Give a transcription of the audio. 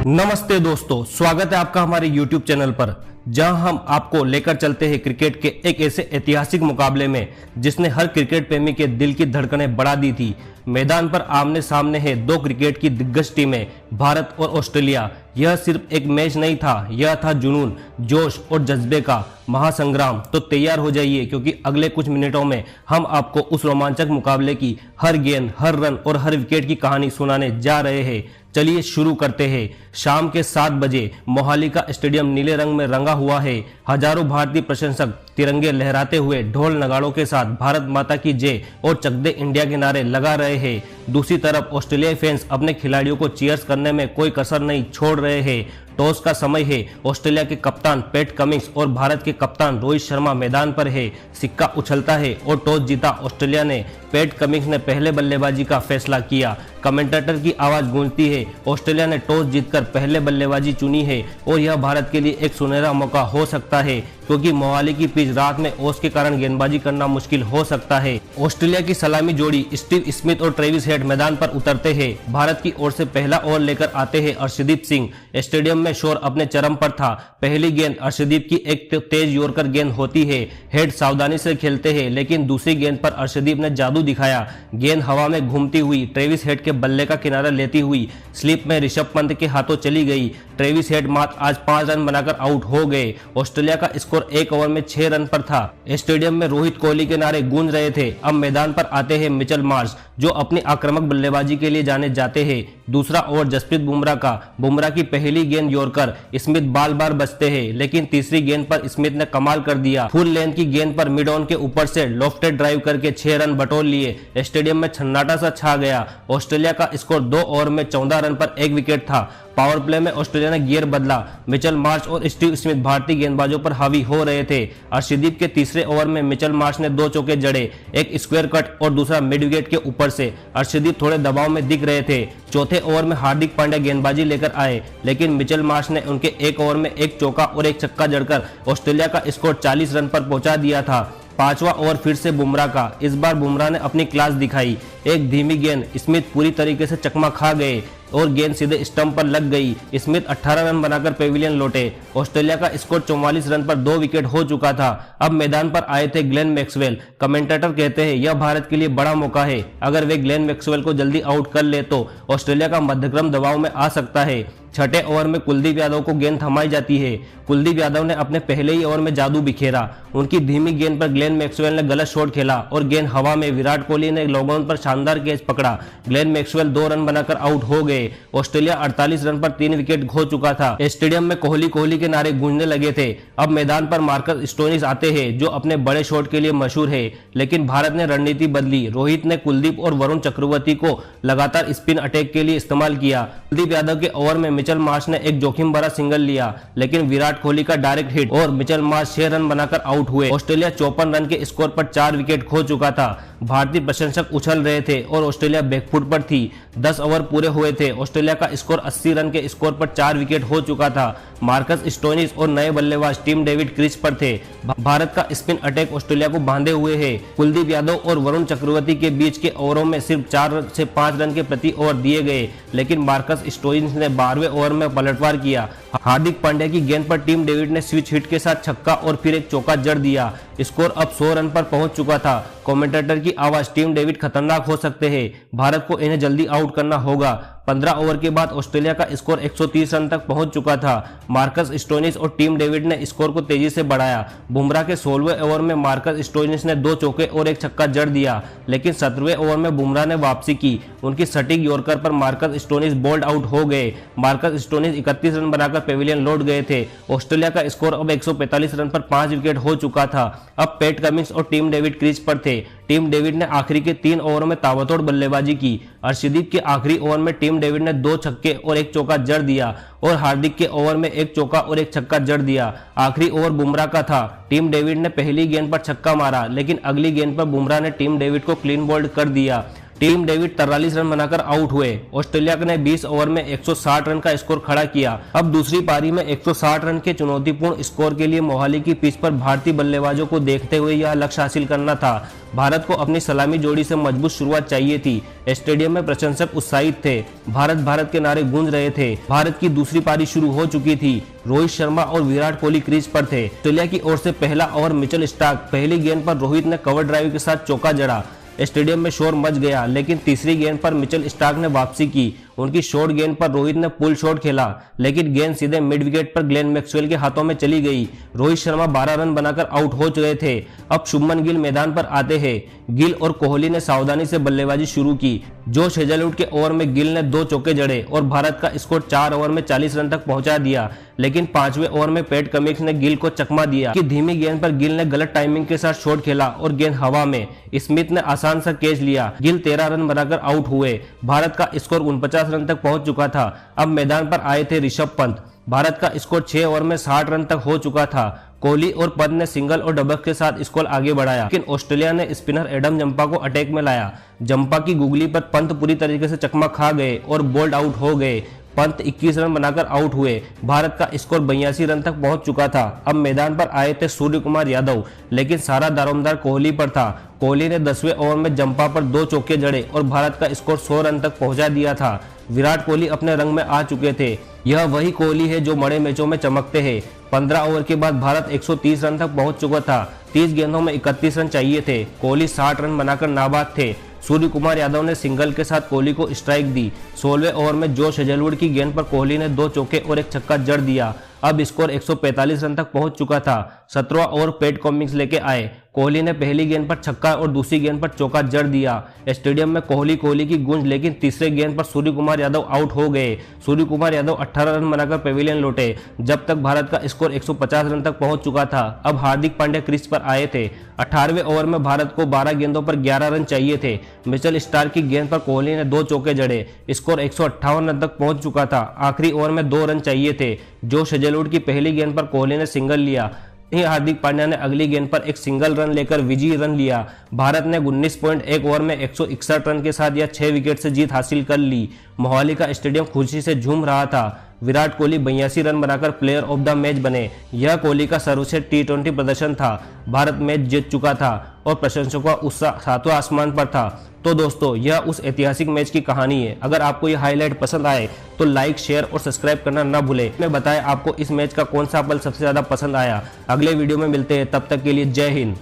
नमस्ते दोस्तों, स्वागत है आपका हमारे YouTube चैनल पर, जहां हम आपको लेकर चलते हैं क्रिकेट के एक ऐसे ऐतिहासिक मुकाबले में जिसने हर क्रिकेट प्रेमी के दिल की धड़कनें बढ़ा दी थी। मैदान पर आमने सामने है दो क्रिकेट की दिग्गज टीमें, भारत और ऑस्ट्रेलिया। यह सिर्फ एक मैच नहीं था, यह था जुनून, जोश और जज्बे का महासंग्राम। तो तैयार हो जाइए, क्योंकि अगले कुछ मिनटों में हम आपको उस रोमांचक मुकाबले की हर गेंद, हर रन और हर विकेट की कहानी सुनाने जा रहे हैं। चलिए शुरू करते हैं। शाम के 7 बजे मोहाली का स्टेडियम नीले रंग में रंगा हुआ है। हजारों भारतीय प्रशंसक तिरंगे लहराते हुए ढोल नगाड़ों के साथ भारत माता की जय और चक दे इंडिया के नारे लगा रहे हैं। दूसरी तरफ ऑस्ट्रेलियाई फैंस अपने खिलाड़ियों को चीयर्स करने में कोई कसर नहीं छोड़ रहे हैं। टॉस का समय है। ऑस्ट्रेलिया के कप्तान पैट कमिंस और भारत के कप्तान रोहित शर्मा मैदान पर है। सिक्का उछलता है और टॉस जीता ऑस्ट्रेलिया ने। पैट कमिंस ने पहले बल्लेबाजी का फैसला किया। कमेंटेटर की आवाज गूंजती है, ऑस्ट्रेलिया ने टॉस जीतकर पहले बल्लेबाजी चुनी है और यह भारत के लिए एक सुनहरा मौका हो सकता है, क्योंकि मोहाली की पिच रात में ओस के कारण गेंदबाजी करना मुश्किल हो सकता है। ऑस्ट्रेलिया की सलामी जोड़ी स्टीव स्मिथ और ट्रेविस हेड मैदान पर उतरते हैं। भारत की ओर से पहला ओवर लेकर आते हैं अर्शदीप सिंह। स्टेडियम में शोर अपने चरम पर था। पहली गेंद अर्शदीप की एक तेज यॉर्कर गेंद होती है। हेड सावधानी से खेलते हैं, लेकिन दूसरी गेंद पर अर्शदीप ने जादू दिखाया। गेंद हवा में घूमती हुई ट्रेविस हेड के बल्ले का किनारा लेती हुई स्लिप में ऋषभ पंत के हाथों चली गई। ट्रेविस हेड मात्र आज 5 रन बनाकर आउट हो गए। ऑस्ट्रेलिया का स्कोर 1 ओवर में 6 रन पर था। स्टेडियम में रोहित कोहली के नारे गूंज रहे थे। अब मैदान पर आते हैं मिचेल मार्श, जो अपनी आक्रामक बल्लेबाजी के लिए जाने जाते हैं। दूसरा ओवर जसप्रीत बुमराह का। बुमराह की पहली गेंद यॉर्कर, स्मिथ बाल बार बचते हैं, लेकिन तीसरी गेंद पर स्मिथ ने कमाल कर दिया। फुल लेंथ की गेंद पर मिड ऑन के ऊपर से लॉफ्टेड ड्राइव करके 6 रन बटोर लिए। स्टेडियम में सन्नाटा सा छा गया। ऑस्ट्रेलिया का स्कोर 2 ओवर में 14 रन पर 1 विकेट था। पावर प्ले में ऑस्ट्रेलिया ने गियर बदला। मिचेल मार्श और स्टीव स्मिथ भारतीय गेंदबाजों पर हावी हो रहे थे। अर्शदीप के तीसरे ओवर में मिचेल मार्श ने 2 चौके जड़े, एक स्क्वायर कट और दूसरा मिड विकेट के ऊपर से। अर्शदीप थोड़े दबाव में दिख रहे थे। चौथे ओवर में हार्दिक पांड्या गेंदबाजी लेकर आए, लेकिन मिचेल मार्श ने उनके 1 ओवर में 1 चौका और 1 छक्का जड़कर ऑस्ट्रेलिया का स्कोर 40 रन पर पहुंचा दिया था। 5वां ओवर फिर से बुमराह का। इस बार बुमराह ने अपनी क्लास दिखाई। एक धीमी गेंद, स्मिथ पूरी तरीके से चकमा खा गए और गेंद सीधे स्टंप पर लग गई। स्मिथ 18 रन बनाकर पेविलियन लौटे। ऑस्ट्रेलिया का स्कोर 44 रन पर 2 विकेट हो चुका था। अब मैदान पर आए थे ग्लेन मैक्सवेल। कमेंटेटर कहते हैं यह भारत के लिए बड़ा मौका है। अगर वे ग्लेन मैक्सवेल को जल्दी आउट कर ले तो ऑस्ट्रेलिया का मध्यक्रम दबाव में आ सकता है। छठे ओवर में कुलदीप यादव को गेंद थमाई जाती है। कुलदीप यादव ने अपने पहले ही ओवर में जादू बिखेरा। उनकी धीमी गेंद पर ग्लेन मैक्सवेल ने गलत शॉट खेला और गेंद हवा में। विराट कोहली ने लॉन्ग ऑन पर शानदार कैच पकड़ा। ग्लेन मैक्सवेल 2 रन बनाकर आउट हो गए। ऑस्ट्रेलिया 48 रन पर 3 विकेट खो चुका था। स्टेडियम में कोहली कोहली के नारे गूंजने लगे थे। अब मैदान पर मार्कस स्टोइनिस आते हैं, जो अपने बड़े शॉट के लिए मशहूर है, लेकिन भारत ने रणनीति बदली। रोहित ने कुलदीप और वरुण चक्रवर्ती को लगातार स्पिन अटैक के लिए इस्तेमाल किया। कुलदीप यादव के ओवर में मिचेल मार्श ने एक जोखिम भरा सिंगल लिया, लेकिन विराट कोहली का डायरेक्ट हिट और मिचेल मार्श 6 रन बनाकर आउट हुए। ऑस्ट्रेलिया 54 रन के स्कोर पर 4 विकेट खो चुका था। भारतीय प्रशंसक उछल रहे थे और ऑस्ट्रेलिया बैकफुट पर थी। 10 ओवर पूरे हुए थे। ऑस्ट्रेलिया का स्कोर 80 रन के स्कोर पर 4 विकेट हो चुका था। मार्कस स्टोइनिस और नए बल्लेबाज टिम डेविड क्रीज पर थे। भारत का स्पिन अटैक ऑस्ट्रेलिया को बांधे हुए है। कुलदीप यादव और वरुण चक्रवर्ती के बीच के ओवरों में सिर्फ 4 से 5 रन के प्रति ओवर दिए गए, लेकिन मार्कस स्टोइनिस ने 12वें ओवर में पलटवार किया। हार्दिक पांड्या की गेंद पर टिम डेविड ने स्विच हिट के साथ छक्का और फिर एक चौका जड़ दिया। स्कोर अब 100 रन पर पहुंच चुका था। कमेंटेटर की आवाज, टीम डेविड खतरनाक हो सकते हैं, भारत को इन्हें जल्दी आउट करना होगा। 15 ओवर के बाद ऑस्ट्रेलिया का स्कोर 130 रन तक पहुंच चुका था। मार्कस स्टोइनिस और टीम डेविड ने स्कोर को तेजी से बढ़ाया। बुमराह के 16वें ओवर में मार्कस स्टोइनिस ने 2 चौके और 1 छक्का जड़ दिया, लेकिन 17वें ओवर में बुमराह ने वापसी की। उनकी सटीक यॉर्कर पर मार्कस स्टोइनिस बोल्ड आउट हो गए। मार्कस स्टोइनिस 31 रन बनाकर पेविलियन लौट गए थे। ऑस्ट्रेलिया का स्कोर अब 145 रन पर 5 विकेट हो चुका था। अब पैट कमिंस और टीम डेविड क्रीज पर थे। टीम डेविड ने आखिरी के 3 ओवरों में ताबड़तोड़ बल्लेबाजी की। अर्शदीप के आखिरी ओवर में टीम डेविड ने 2 छक्के और 1 चौका जड़ दिया और हार्दिक के ओवर में 1 चौका और 1 छक्का जड़ दिया। आखिरी ओवर बुमराह का था। टीम डेविड ने पहली गेंद पर छक्का मारा, लेकिन अगली गेंद पर बुमराह ने टीम डेविड को क्लीन बोल्ड कर दिया। टीम डेविड 43 रन बनाकर आउट हुए। ऑस्ट्रेलिया ने 20 ओवर में 160 रन का स्कोर खड़ा किया। अब दूसरी पारी में 160 रन के चुनौतीपूर्ण स्कोर के लिए मोहाली की पिच पर भारतीय बल्लेबाजों को देखते हुए यह लक्ष्य हासिल करना था। भारत को अपनी सलामी जोड़ी से मजबूत शुरुआत चाहिए थी। स्टेडियम में प्रशंसक उत्साहित थे। भारत भारत के नारे गूंज रहे थे। भारत की दूसरी पारी शुरू हो चुकी थी। रोहित शर्मा और विराट कोहली क्रीज पर थे। ऑस्ट्रेलिया की ओर से पहला ओवर मिचेल स्टार्क, पहली गेंद पर रोहित ने कवर ड्राइव के साथ चौका जड़ा। स्टेडियम में शोर मच गया, लेकिन तीसरी गेंद पर मिचेल स्टार्क ने वापसी की। उनकी शॉर्ट गेंद पर रोहित ने पुल शॉट खेला, लेकिन गेंद सीधे मिड विकेट पर ग्लेन मैक्सवेल के हाथों में चली गई। रोहित शर्मा 12 रन बनाकर आउट हो गए थे। अब शुभमन गिल मैदान पर आते हैं। गिल और कोहली ने सावधानी से बल्लेबाजी शुरू की। जोश हेजलवुड के ओवर में गिल ने 2 चौके जड़े और भारत का स्कोर 4 ओवर में 40 रन तक पहुंचा दिया, लेकिन 5वें ओवर में पैट कमिंस ने गिल को चकमा दिया कि धीमी गेंद पर गिल ने गलत टाइमिंग के साथ शॉट खेला और गेंद हवा में। स्मिथ ने आसान सा कैच लिया। गिल 13 रन बनाकर आउट हुए। भारत का स्कोर 49 रन तक पहुंच चुका था। अब मैदान पर आए थे ऋषभ पंत। भारत का स्कोर 6 ओवर में 60 रन तक हो चुका था। कोहली और पंत ने सिंगल और डबल के साथ स्कोर आगे बढ़ाया, लेकिन ऑस्ट्रेलिया ने स्पिनर एडम जंपा को अटैक में लाया। जंपा की गुगली पर पंत पूरी तरीके से चकमा खा गए और बोल्ड आउट हो गए। पंत 21 रन बनाकर आउट हुए। भारत का स्कोर 82 रन तक पहुंच चुका था। अब मैदान पर आए थे सूर्य कुमार यादव, लेकिन सारा दारोमदार कोहली पर था। कोहली ने 10वें ओवर में जंपा पर 2 चौके जड़े और भारत का स्कोर 100 रन तक पहुंचा दिया था। विराट कोहली अपने रंग में आ चुके थे। यह वही कोहली है जो बड़े मैचों में चमकते हैं। 15 ओवर के बाद भारत 130 रन तक पहुंच चुका था। 30 गेंदों में 31 रन चाहिए थे। कोहली 60 रन बनाकर नाबाद थे। सूर्य कुमार यादव ने सिंगल के साथ कोहली को स्ट्राइक दी। 16वें ओवर में जोश हेजलवुड की गेंद पर कोहली ने 2 चौके और 1 छक्का जड़ दिया। अब स्कोर 145 रन तक पहुंच चुका था। 17वां ओवर पैट कमिंस लेके आए। कोहली ने पहली गेंद पर छक्का और दूसरी गेंद पर चौका जड़ दिया। स्टेडियम में कोहली की गूंज, लेकिन तीसरे गेंद पर सूर्य कुमार यादव आउट हो गए। सूर्य कुमार यादव 18 रन बनाकर पेविलियन लौटे, जब तक भारत का स्कोर 150 रन तक पहुंच चुका था। अब हार्दिक पांड्या क्रीज पर आए थे। 18वें ओवर में भारत को 12 गेंदों पर 11 रन चाहिए थे। मिचेल स्टार्क की गेंद पर कोहली ने 2 चौके जड़े। स्कोर 158 रन तक पहुंच चुका था। आखिरी ओवर में 2 रन चाहिए थे। जोश हेजलवुड की पहली गेंद पर कोहली ने सिंगल लिया। हार्दिक पांड्या ने अगली गेंद पर एक सिंगल रन लेकर विजयी रन लिया। भारत ने 19.1 ओवर में 161 रन के साथ यह 6 विकेट से जीत हासिल कर ली। मोहाली का स्टेडियम खुशी से झूम रहा था। विराट कोहली 82 रन बनाकर प्लेयर ऑफ द मैच बने। यह कोहली का सर्वश्रेष्ठ T20 प्रदर्शन था। भारत मैच जीत चुका था और प्रशंसकों का उत्साह सातवें आसमान पर था। तो दोस्तों, यह उस ऐतिहासिक मैच की कहानी है। अगर आपको यह हाईलाइट पसंद आए तो लाइक, शेयर और सब्सक्राइब करना न भूलें। मैं बताएं आपको इस मैच का कौन सा पल सबसे ज्यादा पसंद आया। अगले वीडियो में मिलते हैं, तब तक के लिए जय हिंद।